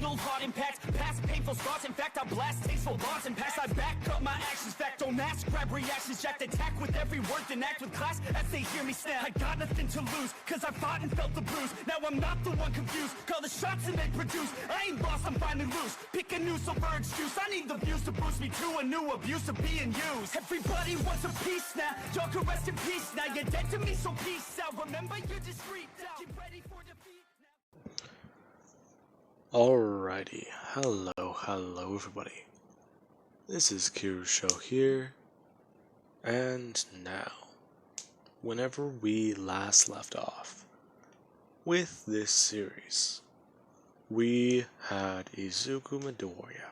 fatal heart impacts, past painful scars. In fact, I blast tasteful bars and pass. I back up my actions, fact don't ask, grab reactions, jacked attack with every word, then act with class as they hear me snap. I got nothing to lose, cause I fought and felt the bruise. Now I'm not the one confused, call the shots and they produce. I ain't lost, I'm finally loose. Pick a new silver excuse, I need the views to boost me to a new abuse of being used. Everybody wants a piece now, y'all can rest in peace now. You're dead to me, so peace out. Remember, you're discreet out. Get ready for defeat now. Alrighty, hello everybody. This is Kirusho here, and now, whenever we last left off with this series, we had Izuku Midoriya,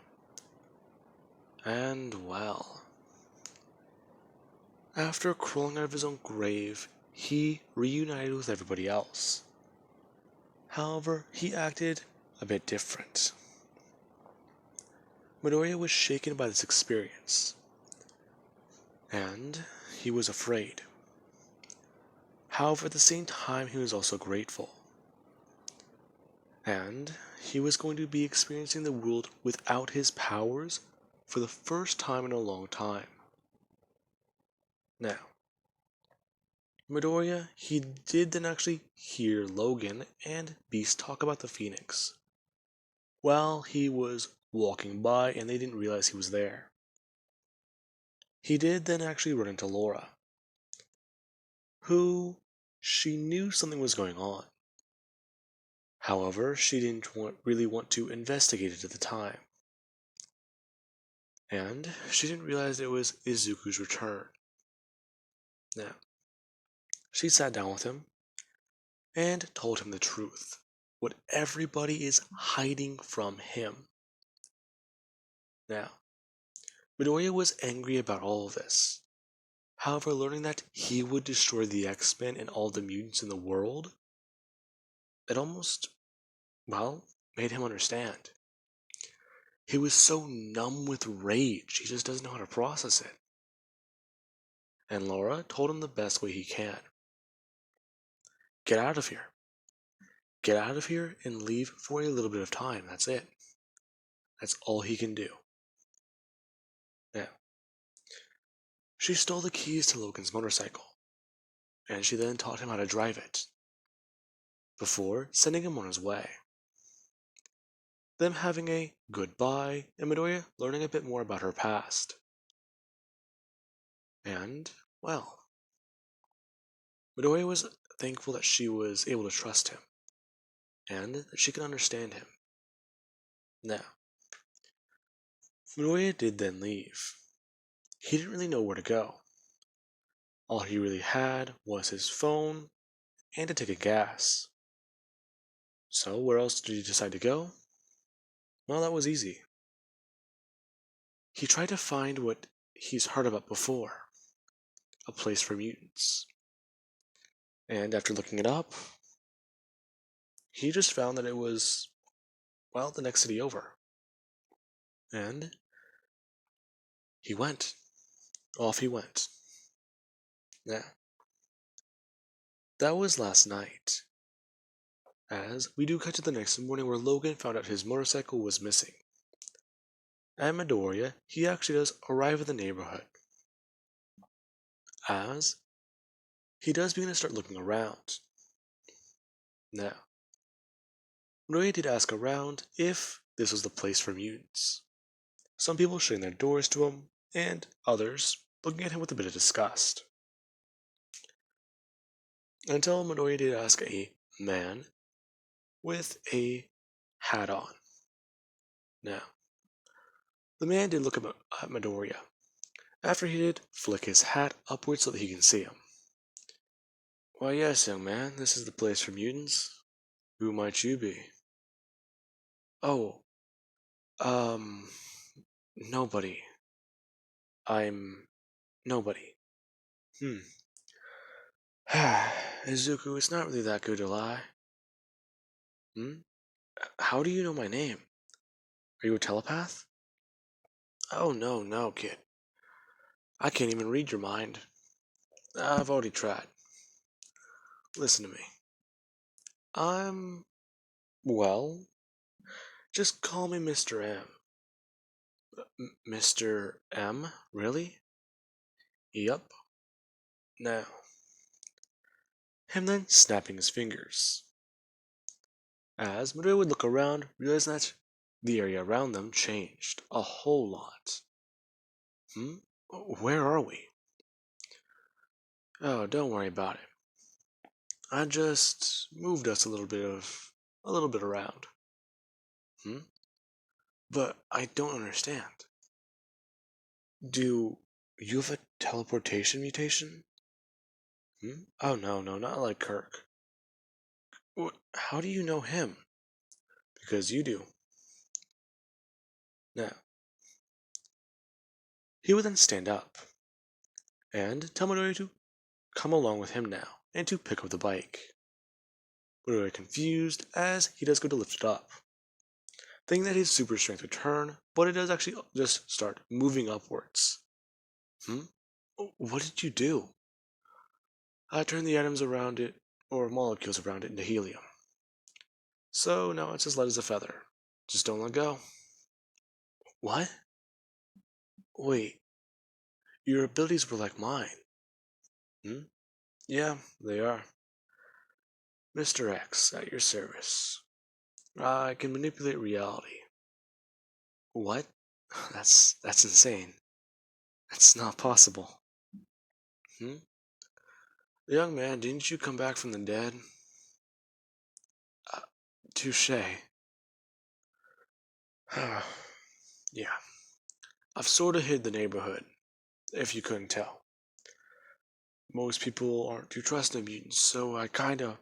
and well, after crawling out of his own grave, he reunited with everybody else. However, he acted a bit different. Midoriya was shaken by this experience, and he was afraid. However, at the same time, he was also grateful. And he was going to be experiencing the world without his powers for the first time in a long time. Now, Midoriya, he did then actually hear Logan and Beast talk about the Phoenix while he was walking by, and they didn't realize he was there. He did then actually run into Laura, who she knew something was going on. However, she didn't really want to investigate it at the time. And she didn't realize it was Izuku's return. Now, she sat down with him and told him the truth, what everybody is hiding from him. Now, Midoriya was angry about all of this. However, learning that he would destroy the X-Men and all the mutants in the world, it almost, well, made him understand. He was so numb with rage, he just doesn't know how to process it. And Laura told him the best way he can. Get out of here. Get out of here and leave for a little bit of time, that's it. That's all he can do. Now, she stole the keys to Logan's motorcycle, and she then taught him how to drive it, before sending him on his way. Them having a goodbye, and Midoriya learning a bit more about her past. And, well, Midoriya was thankful that she was able to trust him, and that she could understand him. Now, Midoriya did then leave. He didn't really know where to go. All he really had was his phone and a tank of gas. So where else did he decide to go? Well, that was easy. He tried to find what he's heard about before, a place for mutants. And after looking it up, he just found that it was, well, the next city over. And he went. Off he went. Now, that was last night. As we do cut to the next morning where Logan found out his motorcycle was missing. And Midoriya, he actually does arrive at the neighborhood. As he does begin to start looking around. Now, Midoriya did ask around if this was the place for mutants. Some people shutting their doors to him, and others looking at him with a bit of disgust. Until Midoriya did ask a man with a hat on. Now, the man did look at Midoriya, after he did flick his hat upwards so that he can see him. Why yes, young man, this is the place for mutants. Who might you be? Oh, nobody. I'm nobody. Izuku, it's not really that good to lie. How do you know my name? Are you a telepath? Oh, no, kid. I can't even read your mind. I've already tried. Listen to me. Well, Just call me Mr. M. Mr. M? Really? Yup. Now, him then snapping his fingers. As Midori would look around, realizing that the area around them changed a whole lot. Hmm? Where are we? Oh, don't worry about it. I just moved us a little bit around. Hmm? But I don't understand. Do you have a teleportation mutation? Hmm? Oh no, no, not like Kirk. How do you know him? Because you do. Now, he would then stand up and tell Midori to come along with him now and to pick up the bike. Midori confused as he does go to lift it up, thinking that his super strength would turn, but it does actually just start moving upwards. Hmm? What did you do? I turned the atoms around it, or molecules around it, into helium. So now it's as light as a feather. Just don't let go. What? Wait, your abilities were like mine. Hmm? Yeah, they are. Mr. X, at your service. I can manipulate reality. What? That's insane. That's not possible. Hmm? Young man, didn't you come back from the dead? Uh, touche. Yeah, I've sort of hid the neighborhood, if you couldn't tell. Most people aren't too trusting mutants, so I kinda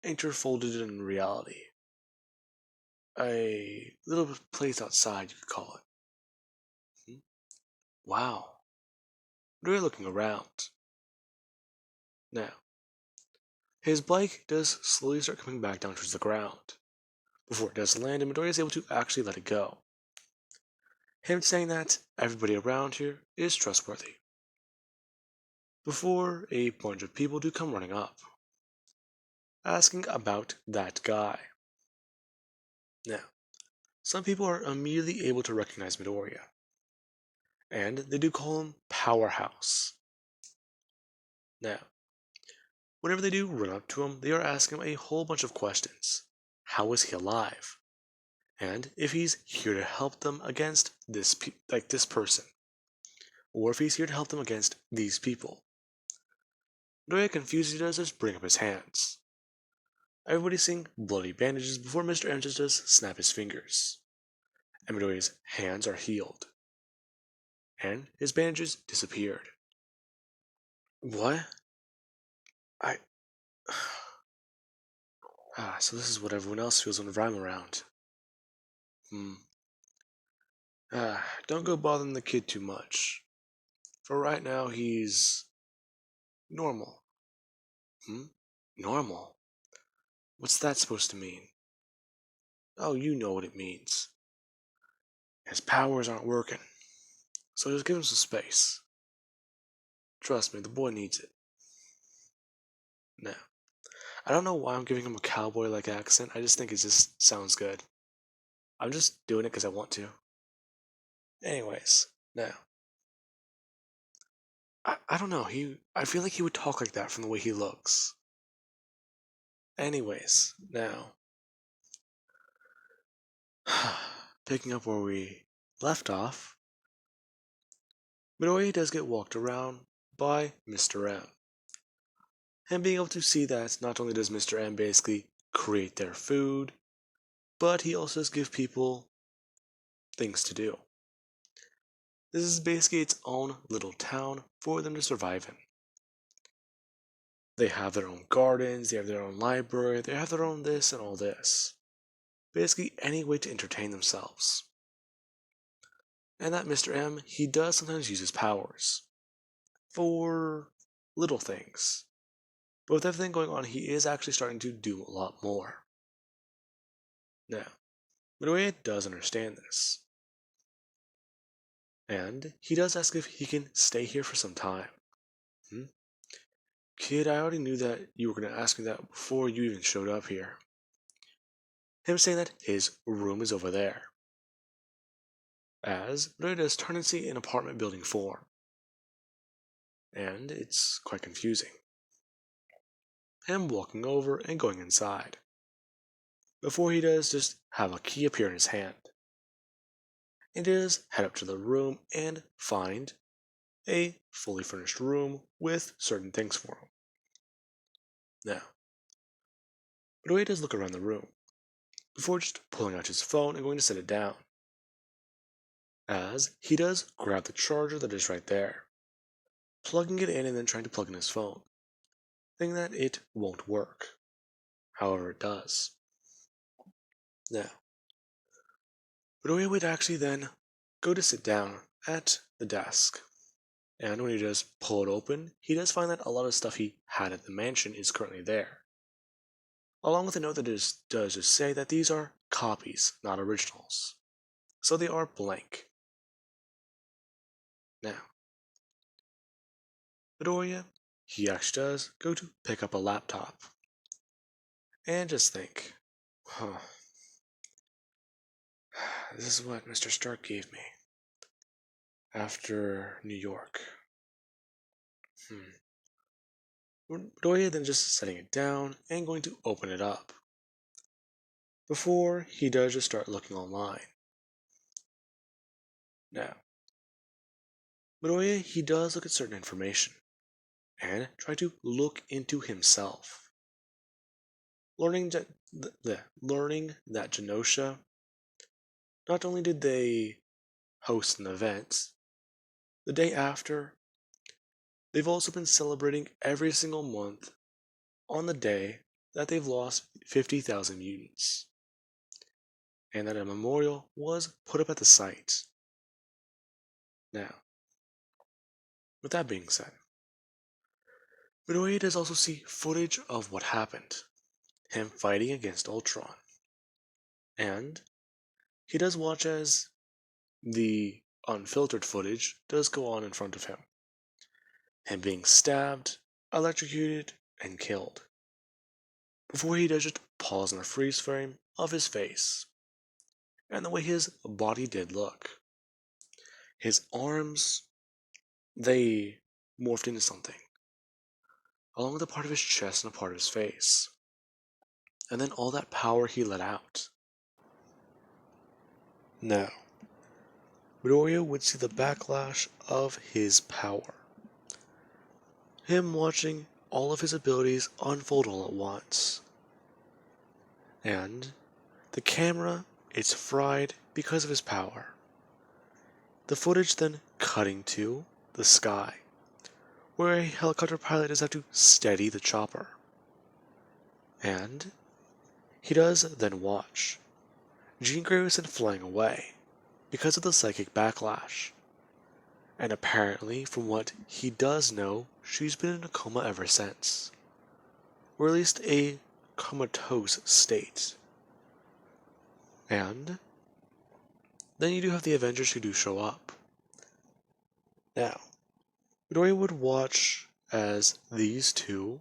interfolded it in reality. A little place outside, you could call it. Hmm? Wow. They're looking around. Now, his bike does slowly start coming back down towards the ground. Before it does land, and Midori is able to actually let it go. Him saying that everybody around here is trustworthy. Before a bunch of people do come running up, asking about that guy. Now, some people are immediately able to recognize Midoriya, and they do call him Powerhouse. Now, whenever they do run up to him, they are asking him a whole bunch of questions. How is he alive? And if he's here to help them against this person, or if he's here to help them against these people. Midoriya confused he does just bring up his hands. Everybody's seeing bloody bandages before Mr. M just does snap his fingers. And Midoriya's hands are healed. And his bandages disappeared. What? I. So this is what everyone else feels whenever I'm around. Hmm. Don't go bothering the kid too much. For right now, he's normal. Hmm? Normal? What's that supposed to mean? Oh, you know what it means. His powers aren't working. So just give him some space. Trust me, the boy needs it. Now, I don't know why I'm giving him a cowboy like accent. I just think it just sounds good. I'm just doing it because I want to. Anyways, now, I don't know. I feel like he would talk like that from the way he looks. Anyways, now, picking up where we left off, Midori does get walked around by Mr. M. And being able to see that not only does Mr. M basically create their food, but he also does give people things to do. This is basically its own little town for them to survive in. They have their own gardens, they have their own library, they have their own this and all this. Basically, any way to entertain themselves. And that Mr. M, he does sometimes use his powers for little things. But with everything going on, he is actually starting to do a lot more. Now, Midoriya does understand this. And he does ask if he can stay here for some time. Hmm? Kid, I already knew that you were going to ask me that before you even showed up here. him saying that his room is over there, as Midoriya does turn and see an apartment building form, and it's quite confusing. Him walking over and going inside. Before he does just have a key appear in his hand, and does head up to the room and find a fully furnished room with certain things for him. Now, Midoriya does look around the room, before just pulling out his phone and going to set it down, as he does grab the charger that is right there, plugging it in and then trying to plug in his phone, thinking that it won't work. However, it does. Now, Midoriya would actually then go to sit down at the desk, and when he does pull it open, he does find that a lot of stuff he had at the mansion is currently there, along with a note that does just say that these are copies, not originals. So they are blank. Now, Midoriya, he actually does go to pick up a laptop, and just think, huh, this is what Mr. Stark gave me after New York. Midoriya then just setting it down and going to open it up, before he does just start looking online. Now, Midoriya, he does look at certain information, and try to look into himself, learning that Genosha, not only did they host an event, the day after, they've also been celebrating every single month on the day that they've lost 50,000 mutants, and that a memorial was put up at the site. Now, with that being said, Midoriya does also see footage of what happened, him fighting against Ultron, and he does watch as the unfiltered footage does go on in front of him being stabbed, electrocuted, and killed, before he does just pause on the freeze frame of his face, and the way his body did look. His arms, they morphed into something, along with a part of his chest and a part of his face, and then all that power he let out. Now, Midoriya would see the backlash of his power. Him watching all of his abilities unfold all at once. And the camera is fried because of his power. The footage then cutting to the sky, where a helicopter pilot does have to steady the chopper. And he does then watch Jean Grey was then flying away because of the psychic backlash. And apparently, from what he does know, she's been in a coma ever since. Or at least a comatose state. And then you do have the Avengers who do show up. Now, Midoriya would watch as these two,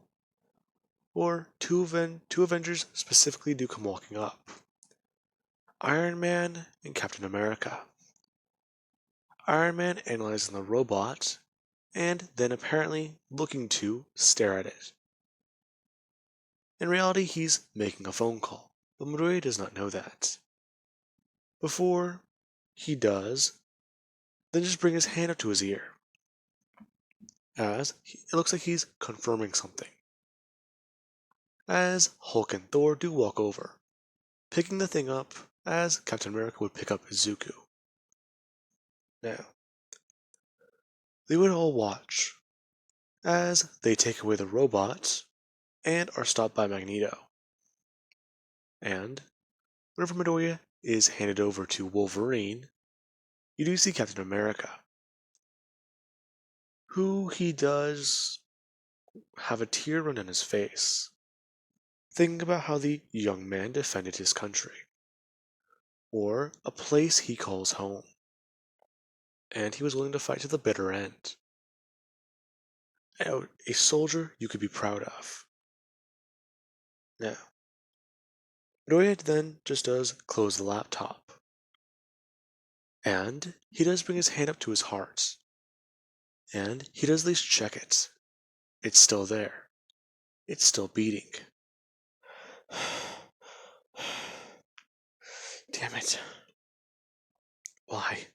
or two Avengers specifically, do come walking up. Iron Man and Captain America. Iron Man analyzing the robot, and then apparently looking to stare at it. In reality, he's making a phone call, but Midoriya does not know that. Before he does, then just bring his hand up to his ear, as it looks like he's confirming something. As Hulk and Thor do walk over, picking the thing up as Captain America would pick up Izuku. Now, they would all watch as they take away the robot and are stopped by Magneto. And whenever Midoriya is handed over to Wolverine, you do see Captain America, who he does have a tear run down his face, thinking about how the young man defended his country, or a place he calls home, and he was willing to fight to the bitter end. A soldier you could be proud of. Now, Midoriya then just does close the laptop. And he does bring his hand up to his heart. And he does at least check it. It's still there. It's still beating. Damn it. Why?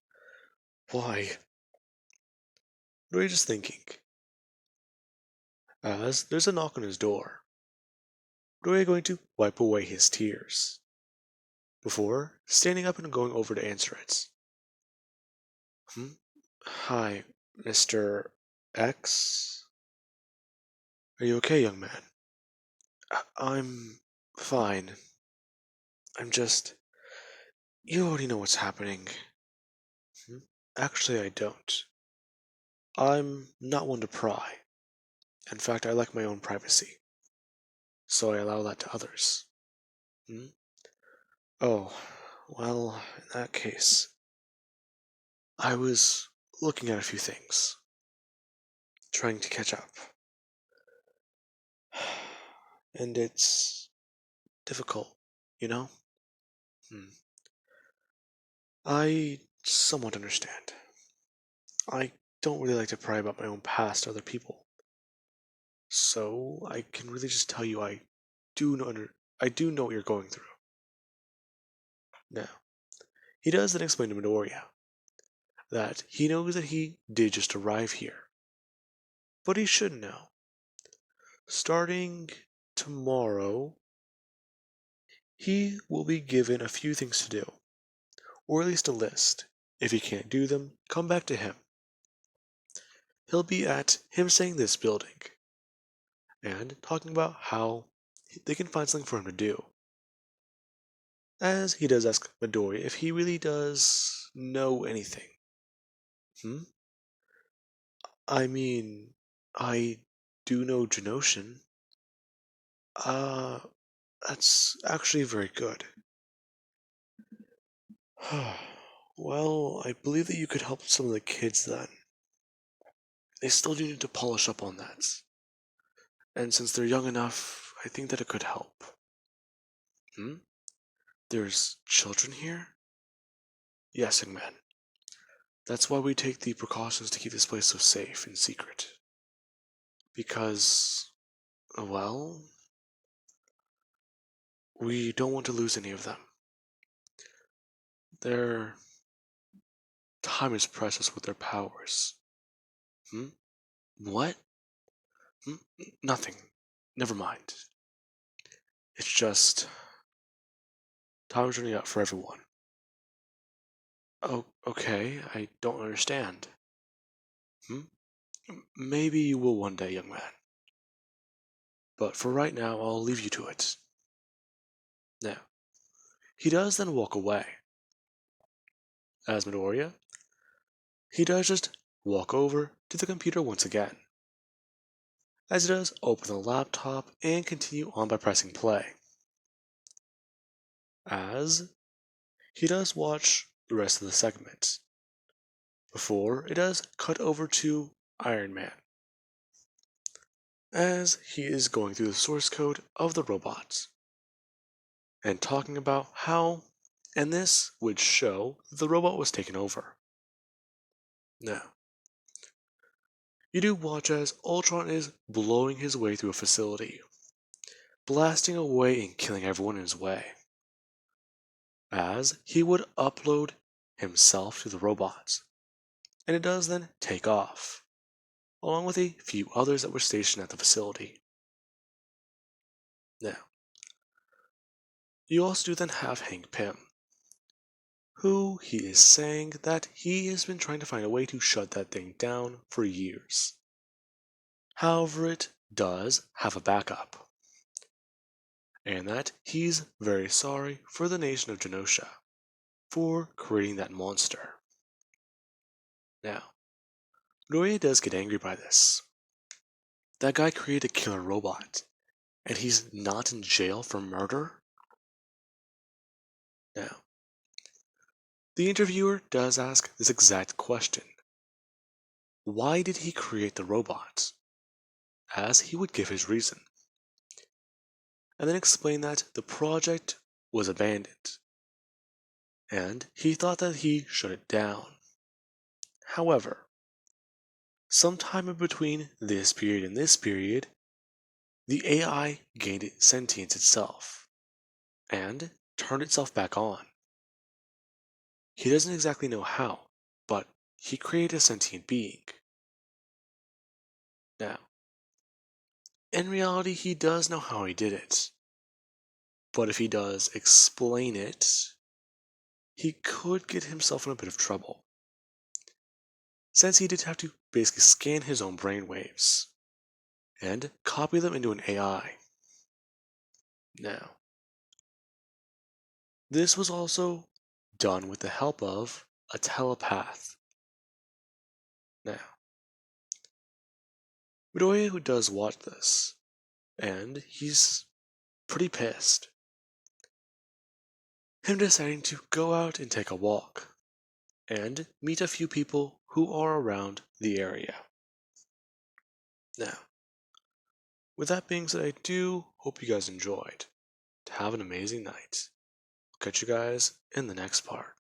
Why? What are you just thinking? As there's a knock on his door. Midoriya going to wipe away his tears. Before standing up and going over to answer it. Hi, Mr. X? Are you okay, young man? I'm fine. I'm just. You already know what's happening. Hmm? Actually, I don't. I'm not one to pry. In fact, I like my own privacy. So I allow that to others. Hmm? Oh, well, in that case, I was looking at a few things, trying to catch up. And it's difficult, you know? Hmm. I somewhat understand. I don't really like to pry about my own past to other people. So I can really just tell you I do know what you're going through. Now, he does then explain to Midoriya that he knows that he did just arrive here. But he should know. Starting tomorrow, he will be given a few things to do, or at least a list. If he can't do them, come back to him. He'll be at him saying this building, and talking about how they can find something for him to do. As he does ask Midori if he really does know anything. Hmm? I mean, I do know Genoshin. Uh, that's actually very good. Well, I believe that you could help some of the kids then. They still do need to polish up on that. And since they're young enough, I think that it could help. Hmm? There's children here? Yes, young man. That's why we take the precautions to keep this place so safe and secret. Because, well, we don't want to lose any of them. Their time is precious with their powers. Hmm? What? Hmm? Nothing. Never mind. It's just time's running out for everyone. Oh, okay. I don't understand. Hmm? Maybe you will one day, young man. But for right now, I'll leave you to it. Now, he does then walk away. As Midoriya, he does just walk over to the computer once again. As he does open the laptop and continue on by pressing play. As he does watch the rest of the segment. Before it does cut over to Iron Man. As he is going through the source code of the robots. And talking about how, and this would show the robot was taken over. Now, you do watch as Ultron is blowing his way through a facility, blasting away and killing everyone in his way, as he would upload himself to the robots, and it does then take off, along with a few others that were stationed at the facility. Now, you also do then have Hank Pym, who he is saying that he has been trying to find a way to shut that thing down for years. However, it does have a backup, and that he's very sorry for the nation of Genosha for creating that monster. Now, Noria does get angry by this. That guy created a killer robot, and he's not in jail for murder? Now, the interviewer does ask this exact question. Why did he create the robot? As he would give his reason. And then explain that the project was abandoned, and he thought that he shut it down. However, sometime in between this period and this period, the AI gained sentience itself and turned itself back on. He doesn't exactly know how, but he created a sentient being. Now, in reality, he does know how he did it, but if he does explain it, he could get himself in a bit of trouble, since he did have to basically scan his own brainwaves and copy them into an AI. Now, this was also done with the help of a telepath. Now, Midoriya does watch this, and he's pretty pissed. Him deciding to go out and take a walk, and meet a few people who are around the area. Now, with that being said, I do hope you guys enjoyed. Have an amazing night. Catch you guys in the next part.